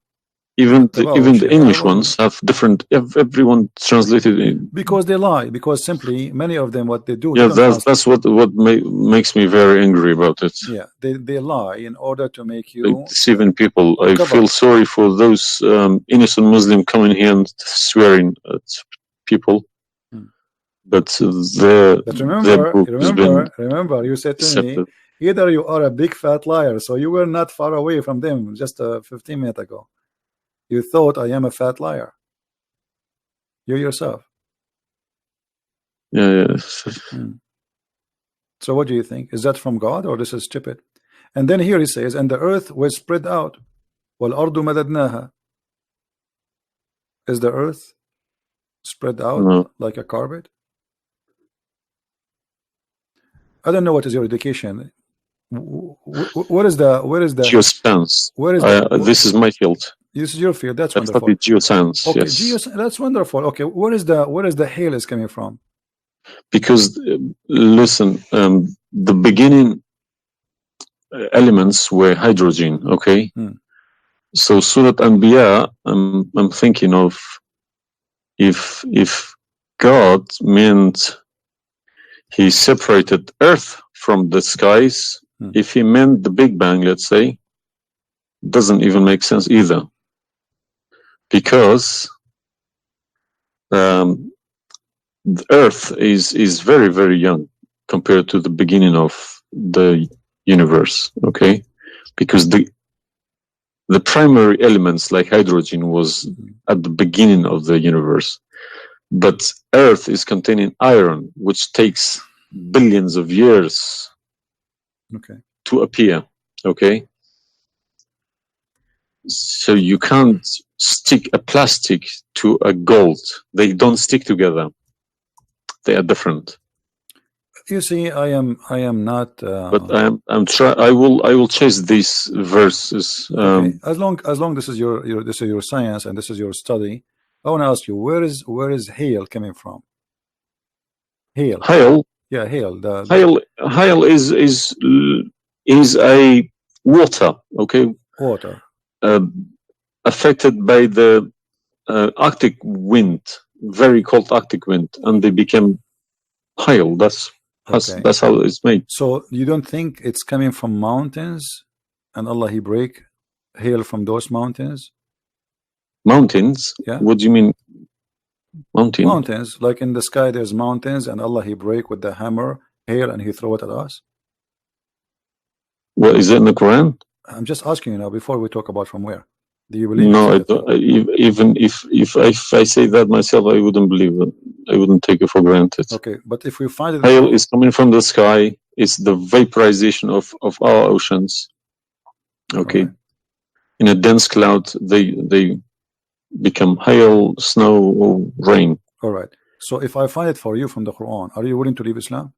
Even the English ones have different. Everyone translated it
because they lie. Because simply many of them, what they do.
Yeah, that's what makes me very angry about it.
Yeah, they lie in order to make you
deceiving people. I feel sorry for those innocent Muslims coming here and swearing at people. But
remember, you said to me, either you are a big fat liar, so you were not far away from them just 15 minutes ago. You thought I am a fat liar. You yourself.
Yeah.
So what do you think? Is that from God or this is stupid? And then here he says, and the earth was spread out. وَالْأَرْضُ مَدَدْنَاهَا. Is the earth spread out like a carpet? I don't know what is your education. Where is the
geoscience? This is my field.
This is your field. That's
wonderful. Geoscience.
Okay,
yes.
That's wonderful. Okay, where is the hail is coming from?
Because listen, the beginning elements were hydrogen. Okay, so Surat Anbiya, I'm thinking of if God meant he separated earth from the skies, if he meant the Big Bang, let's say, doesn't even make sense either. Because the earth is very, very young compared to the beginning of the universe, okay? Because the primary elements like hydrogen was at the beginning of the universe. But earth is containing iron, which takes billions of years to appear, okay? So you can't stick a plastic to a gold. They don't stick together. They are different.
You see, I am not.
But I will chase these verses.
Okay. As long this is your science and this is your study, I want to ask you, where is hail coming from? Hail.
Hail.
Yeah, hail.
Hail is a water. Okay.
Water.
Affected by the Arctic wind, very cold Arctic wind, and they became hail. That's how it's made.
So you don't think it's coming from mountains, and Allah he break hail from those mountains?
Mountains?
Yeah.
What do you mean?
Mountains, like in the sky, there's mountains, and Allah he break with the hammer hail, and he throw it at us.
What is it in the Quran?
I'm just asking you now before we talk about from where. Do you believe?
No, I don't. Even if I say that myself, I wouldn't believe it. I wouldn't take it for granted.
Okay, but if we find it,
hail is coming from the sky. It's the vaporization of our oceans. Okay, in a dense cloud, they become hail, snow, or rain.
All right. So if I find it for you from the Quran, are you willing to leave Islam?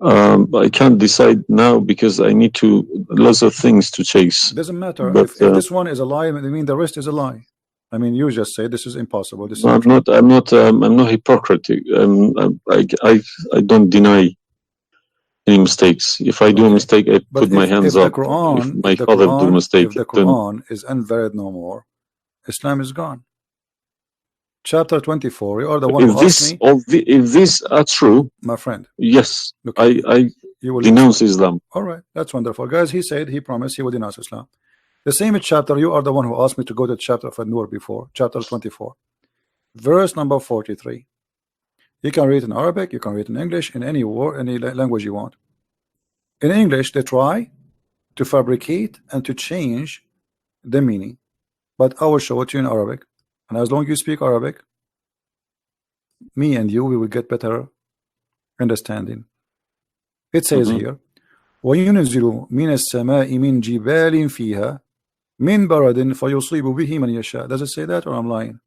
I can't decide now because I need lots of things to chase.
Doesn't matter. But, if this one is a lie, I mean the rest is a lie. I mean, you just say this is impossible. This is
I'm not hypocritic. I don't deny any mistakes. If I do a mistake, I put my hands up. If my father do a mistake,
if the Quran is unvalid no more, Islam is gone. Chapter 24. You are the one who asked me.
If these are true,
my friend.
Yes, I denounce Islam.
All right, that's wonderful, guys. He said he promised he would denounce Islam. The same chapter, you are the one who asked me to go to chapter of An-Nur before, chapter 24, verse number 43. You can read in Arabic, you can read in English, in any word, any language you want. In English, they try to fabricate and to change the meaning, but I will show it to you in Arabic, and as long as you speak Arabic, me and you, we will get better understanding. It says here, وَيُنَزِّلُ مِنَ السَّمَاءِ مِنْ جِبَالٍ فِيهَا مِنْ بَرَدٍ فَيُصِيبُ بِهِ مَنْ يَشَاءُ. Does it say that, or I'm lying?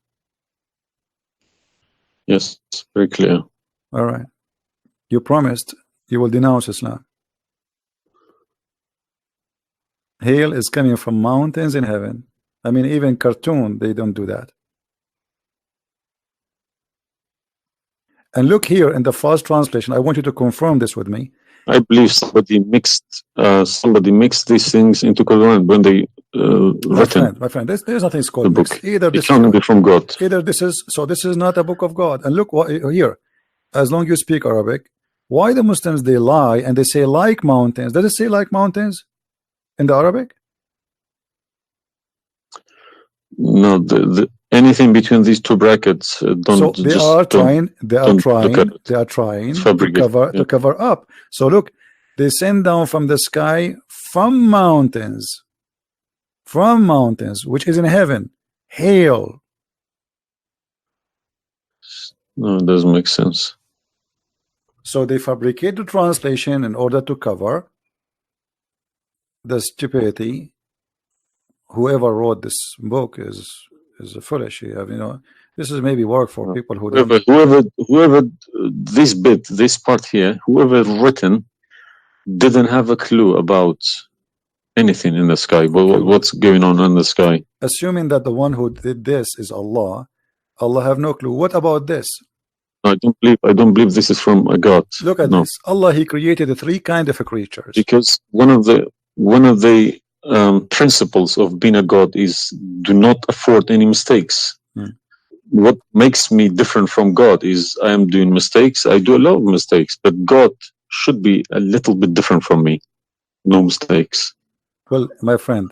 Yes, very clear.
All right. You promised you will denounce Islam. Hail is coming from mountains in heaven. I mean, even cartoon, they don't do that. And look here in the first translation. I want you to confirm this with me.
I believe somebody mixed these things into Quran when they written.
My friend, there's nothing called
book.
mixed. Either this
can't be from God.
Either this is this is not a book of God. And look what here. As long as you speak Arabic, why the Muslims they lie and they say like mountains? Does it say like mountains in the Arabic?
No, anything between these two brackets don't.
So they are trying to cover up. So look, they send down from the sky from mountains, which is in heaven, hail.
No, it doesn't make sense.
So they fabricate the translation in order to cover the stupidity. Whoever wrote this book is foolish. This is maybe work for people who
whoever this part here, whoever written didn't have a clue about anything in the sky, what's going on in the sky.
Assuming that the one who did this is Allah have no clue. What about this?
I don't believe this is from a God.
Look at this. Allah, he created three kind of creatures.
Because one of the principles of being a God is do not afford any mistakes. What makes me different from God is I am doing mistakes. I do a lot of mistakes, but God should be a little bit different from me. No mistakes.
Well, my friend,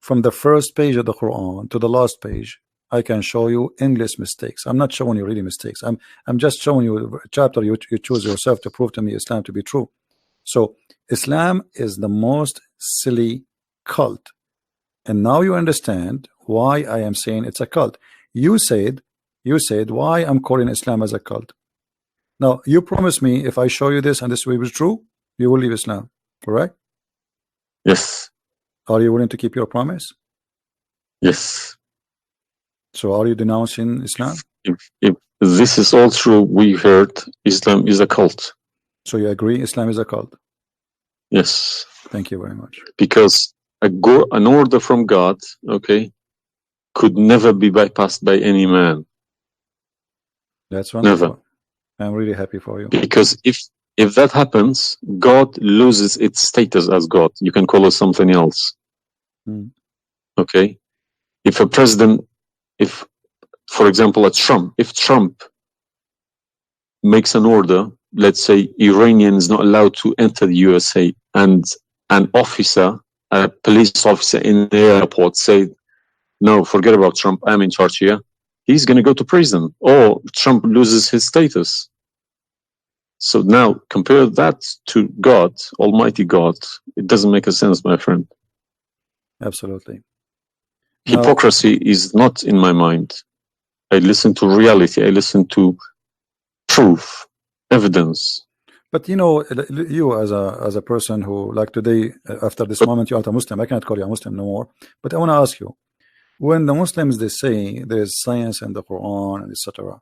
from the first page of the Quran to the last page, I can show you endless mistakes. I'm not showing you really mistakes. I'm just showing you a chapter you choose yourself to prove to me Islam to be true. So Islam is the most silly cult, and now you understand why I am saying it's a cult. You said why I'm calling Islam as a cult. Now you promise me if I show you this and this will be true, you will leave Islam, correct?
Yes.
Are you willing to keep your promise?
Yes.
So are you denouncing Islam?
If this is all true, we heard Islam is a cult.
So you agree Islam is a cult?
Yes.
Thank you very much.
Because an order from God, okay, could never be bypassed by any man.
That's wonderful.
Never.
I'm really happy for you.
Because if that happens, God loses its status as God. You can call it something else. Okay? If a president, for example, if Trump makes an order, let's say Iranian is not allowed to enter the USA, and an officer, a police officer in the airport say, no, forget about Trump, I'm in charge here, he's going to go to prison, or Trump loses his status. So now compare that to God, Almighty God. It doesn't make a sense, my friend.
Absolutely.
Hypocrisy is not in my mind. I listen to reality. I listen to proof, evidence.
But you as a person who, like today, after this moment, you are a Muslim. I cannot call you a Muslim no more. But I want to ask you, when the Muslims they say there's science in the Quran, etc.,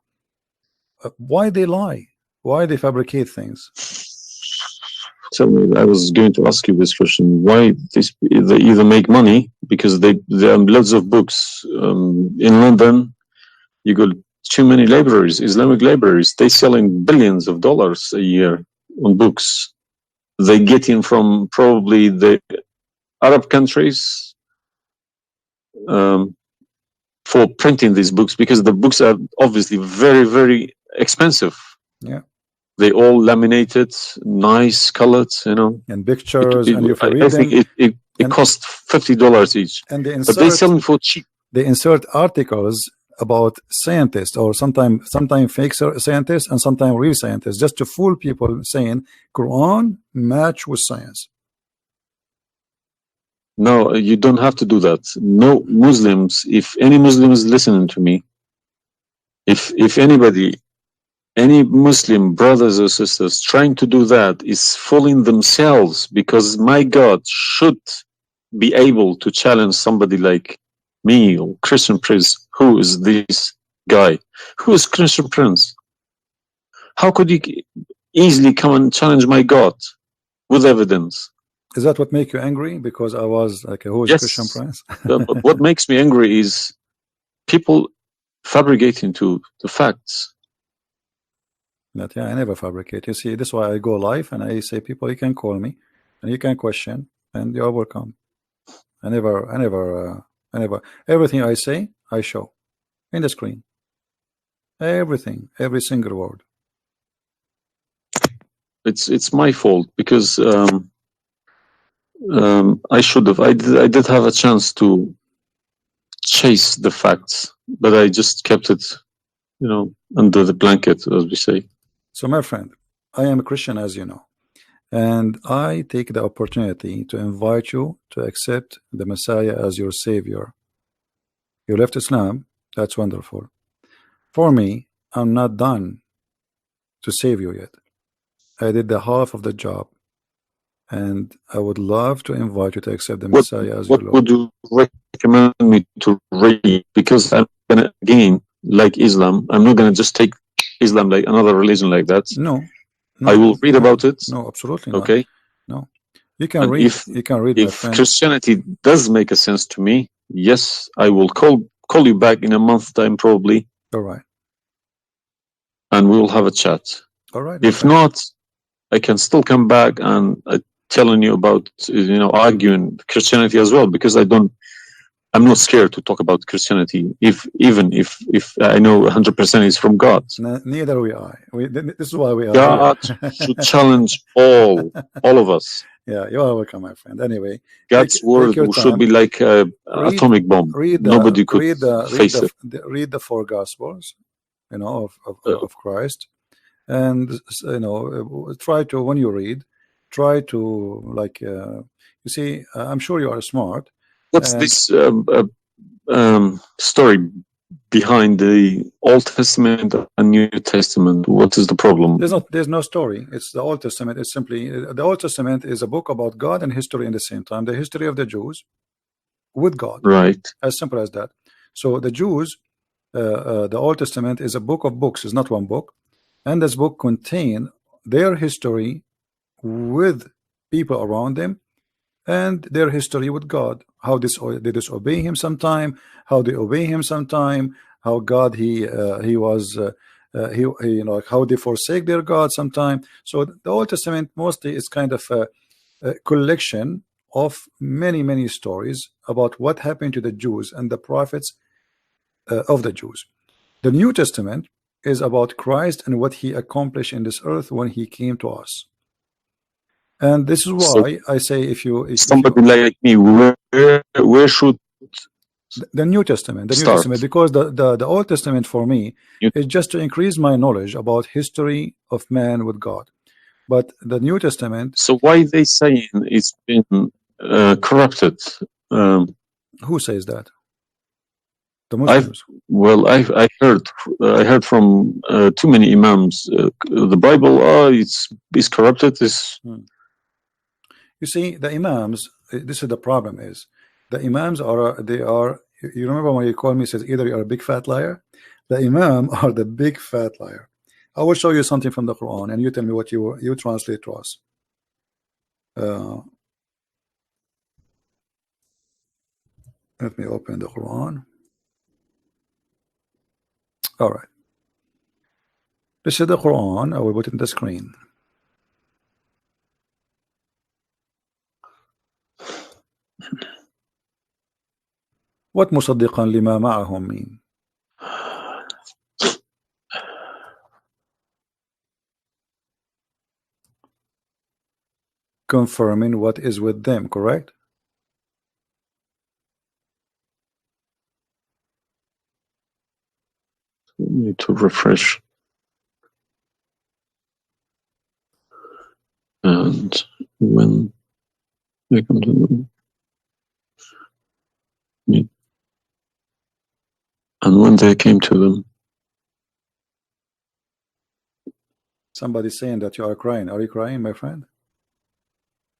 why they lie? Why they fabricate things?
Tell me, I was going to ask you this question. Why they either make money because there are loads of books in London. You go too many libraries, Islamic libraries. They selling billions of dollars a year on books. They get in from probably the Arab countries for printing these books because the books are obviously very, very expensive.
Yeah.
They all laminated, nice colored,
and pictures. And if you read
I think It costs $50 each,
and
but they sell them for cheap.
They insert articles about scientists, or sometimes fake scientists and sometimes real scientists, just to fool people, saying Quran match with science.
No, you don't have to do that. No Muslims, if any Muslim is listening to me, if anybody, any Muslim brothers or sisters trying to do that is fooling themselves, because my God should be able to challenge somebody like me or Christian Prince. Who is this guy? Who is Christian Prince? How could he easily come and challenge my God with evidence?
Is that what make you angry? Because I was like, who is
Yes.
Christian Prince?
What makes me angry is people fabricating to the facts.
But yeah, I never fabricate. You see, this is why I go live and I say, people, you can call me and you can question, and you are welcome. I never. Everything I say, I show in the screen. Everything, every single word.
It's my fault, because I should have. I did have a chance to chase the facts, but I just kept it, under the blanket, as we say.
So, my friend, I am a Christian, as you know, and I take the opportunity to invite you to accept the Messiah as your Savior. You left Islam, that's wonderful. For me, I'm not done to save you yet. I did the half of the job, and I would love to invite you to accept the Messiah as your Lord.
What would you recommend me to read? Because I'm gonna, again, like Islam, I'm not gonna just take Islam like another religion like that.
No,
I will read about it.
No, absolutely not.
Okay.
No, you can read. You can read.
If Christianity does make a sense to me, yes, I will call you back in a month's time, probably.
All right.
And we will have a chat.
All right.
If not, I can still come back and telling you about, arguing Christianity as well, because I'm not scared to talk about Christianity, even if I know 100% is from God.
Neither we are. This is why we are
God
here.
should challenge all of us.
Yeah, you are welcome, my friend. Anyway,
God's word should be like an atomic bomb. Nobody could face it.
Read the 4 Gospels, of Christ, and try to, when you read, try to you see, I'm sure you are smart.
What's this story behind the Old Testament and New Testament? What is the problem?
There's no story. It's the Old Testament. It's simply, the Old Testament is a book about God and history in the same time. The history of the Jews with God.
Right.
As simple as that. So the Jews, the Old Testament is a book of books. It's not one book, and this book contains their history with people around them, and their history with God. How they disobey Him sometime, how they obey Him sometime, how God how they forsake their God sometime. So the Old Testament mostly is kind of a collection of many stories about what happened to the Jews and the prophets of the Jews. The New Testament is about Christ and what He accomplished in this earth when He came to us. And this is why I say, if
somebody like me, where should
the New Testament,
start?
Because the Old Testament for me is just to increase my knowledge about history of man with God. But the New Testament.
So why they saying it's been corrupted?
Who says that? The Muslims.
I heard from too many imams. The Bible, it's corrupted.
You see, the imams. This is the problem. Is the imams are. You remember when you called me? Says either you are a big fat liar. The imam are the big fat liar. I will show you something from the Quran, and you tell me what you translate to us. Let me open the Quran. All right. This is the Quran. I will put it in the screen. What مصدقا لما معهم mean? Confirming what is with them, correct?
need to refresh. And when they come to them, and when they came to them.
Somebody's saying that you are crying. Are you crying, my friend?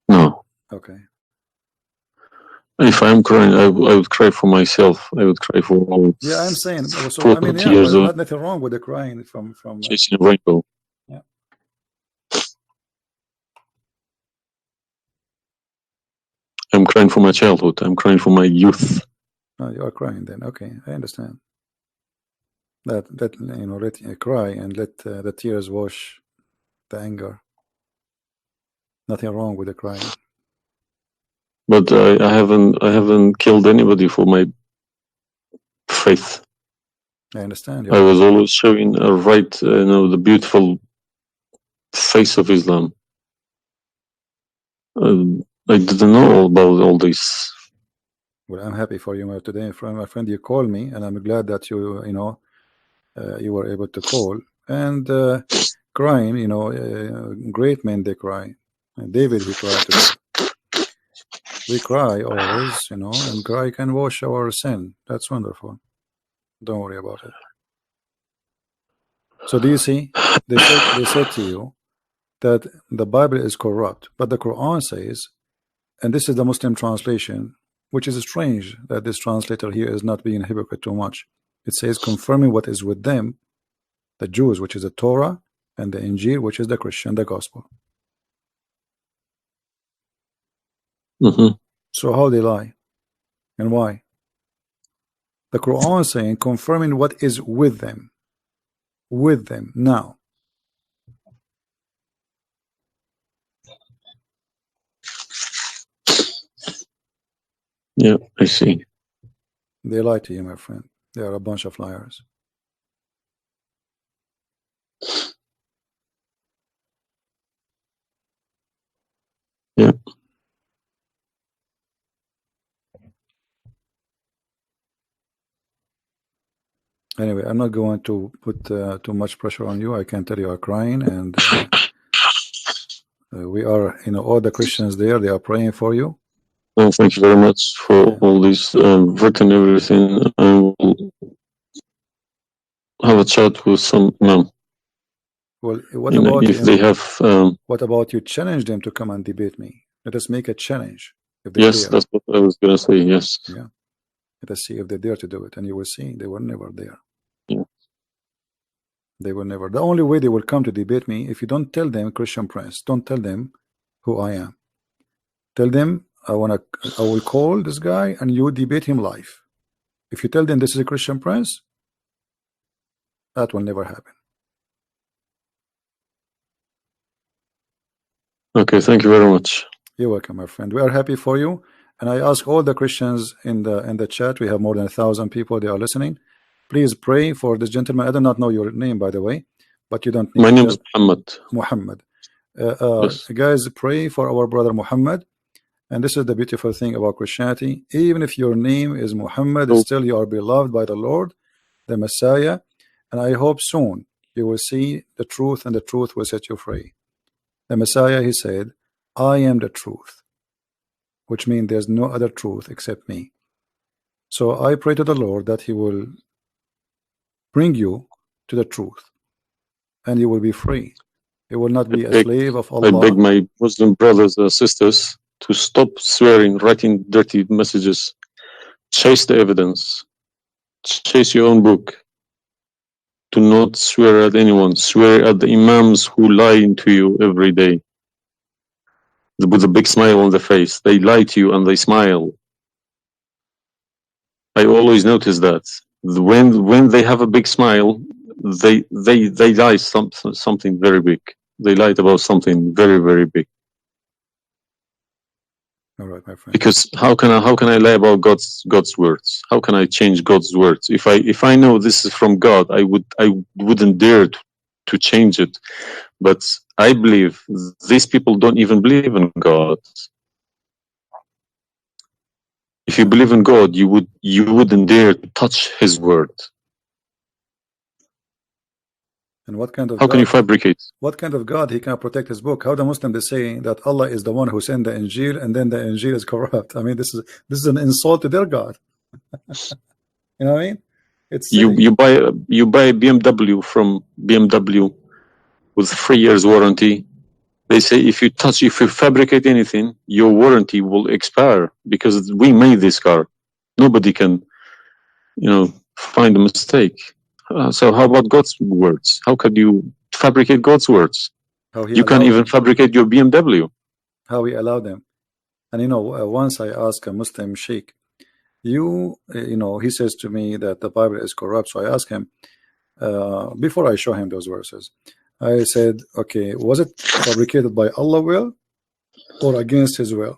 No.
Okay.
If I'm crying, I would cry for myself. I would cry for all.
Yeah, I'm saying. So
40
I mean, yeah,
years
well,
of
nothing wrong with the crying from.
chasing a rainbow.
Yeah.
I'm crying for my childhood. I'm crying for my youth.
No, you are crying then. Okay, I understand. That you know, let cry and let the tears wash the anger. Nothing wrong with the crying.
But I haven't killed anybody for my faith.
I understand.
I was always showing the beautiful face of Islam. I didn't know about all this.
Well, I'm happy for you today, my friend. You called me, and I'm glad that you you were able to call. And crying, you know, great men they cry. David, he cried to God. We cry always, you know, and cry can wash our sin. That's wonderful. Don't worry about it. So do you see? They said to you that the Bible is corrupt, but the Quran says, and this is the Muslim translation, which is strange that this translator here is not being a hypocrite too much. It says, confirming what is with them, the Jews, which is the Torah, and the Injil, which is the Christian, the Gospel. So how they lie, and why? The Quran is saying, confirming what is with them now.
Yeah, I see.
They lie to you, my friend. They are a bunch of liars.
Yeah.
Anyway, I'm not going to put too much pressure on you. I can tell you are crying, and we are, you know, all the Christians there, they are praying for you.
Well, thank you very much for all this written everything. I will have a chat with some imam.
Well, what about
if they have?
What about you challenge them to come and debate me? Let us make a challenge. If they
Yes,
dare.
that's what I was gonna say. Yes.
Yeah. Let us see if they dare to do it, and you will see they were never there.
Yeah.
They were never. The only way they will come to debate me, if you don't tell them, Christian Prince, don't tell them who I am. Tell them I will call this guy and you debate him live. If you tell them this is a Christian Prince, that will never happen.
Okay, thank you very much.
You're welcome, my friend. We are happy for you, and I ask all the Christians in the chat. We have more than 1,000 people. They are listening. Please pray for this gentleman. I do not know your name, by the way, but you don't need.
My name is Muhammad.
Muhammad.
Yes.
Guys, pray for our brother Muhammad. And this is the beautiful thing about Christianity. Even if your name is Muhammad, still you are beloved by the Lord, the Messiah. And I hope soon you will see the truth, and the truth will set you free. The Messiah, he said, I am the truth, which means there's no other truth except me. So I pray to the Lord that he will bring you to the truth, and you will be free. You will not be a slave of Allah.
I beg my Muslim brothers and sisters to stop swearing, writing dirty messages. Chase the evidence. Chase your own book. Do not swear at anyone. Swear at the imams who lie to you every day. With a big smile on their face. They lie to you and they smile. I always notice that. When they have a big smile, they lie something very big. They lied about something very, very big.
All right, my friend.
Because how can I lie about God's words? How can I change God's words? If I know this is from God, I wouldn't dare to change it. But I believe these people don't even believe in God. If you believe in God, you wouldn't dare to touch His word.
And what kind of
How
God,
can you fabricate?
what kind of God he can protect his book? How the Muslim they say that Allah is the one who sent the Injil, and then the Injil is corrupt? I mean, this is an insult to their God. You know what I mean? It's
you buy a BMW from BMW with 3 years warranty. They say if you fabricate anything, your warranty will expire because we made this car. Nobody can, find a mistake. So how about God's words? How could you fabricate God's words? You can't even fabricate your BMW.
How we allow them. And once I asked a Muslim sheikh, he says to me that the Bible is corrupt. So I asked him, before I show him those verses, I said, okay, was it fabricated by Allah's will or against his will?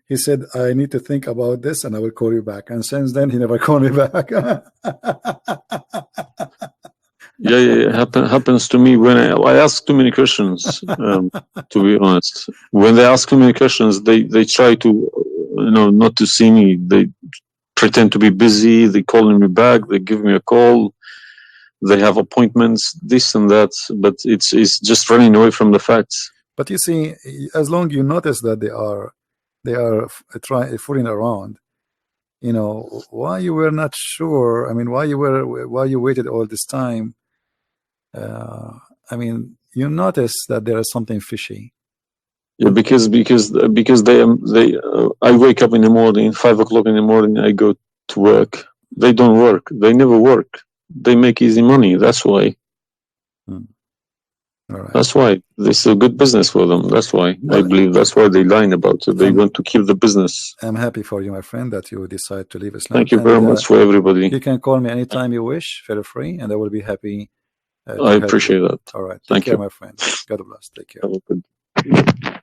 He said, I need to think about this and I will call you back. And since then, he never called me back.
Yeah, happens to me when I ask too many questions, to be honest. When they ask too many questions, they try to, not to see me. They pretend to be busy. They calling me back. They give me a call. They have appointments, this and that. But it's just running away from the facts.
But you see, as long you notice that they are fooling around, why you were not sure? I mean, why you waited all this time? I mean, you notice that there is something fishy.
Yeah, because I wake up in the morning, 5 o'clock in the morning, I go to work. They don't work. They never work. They make easy money. That's why.
All right.
That's why this is a good business for them. That's why I believe that's why they lying about it. They want to keep the business.
I'm happy for you, my friend, that you decide to leave Islam.
Thank you very much for everybody.
You can call me anytime you wish, feel free, and I will be happy.
I appreciate that.
All right.
Thank
Take care,
you.
my friend. God bless. Take care.
Have a good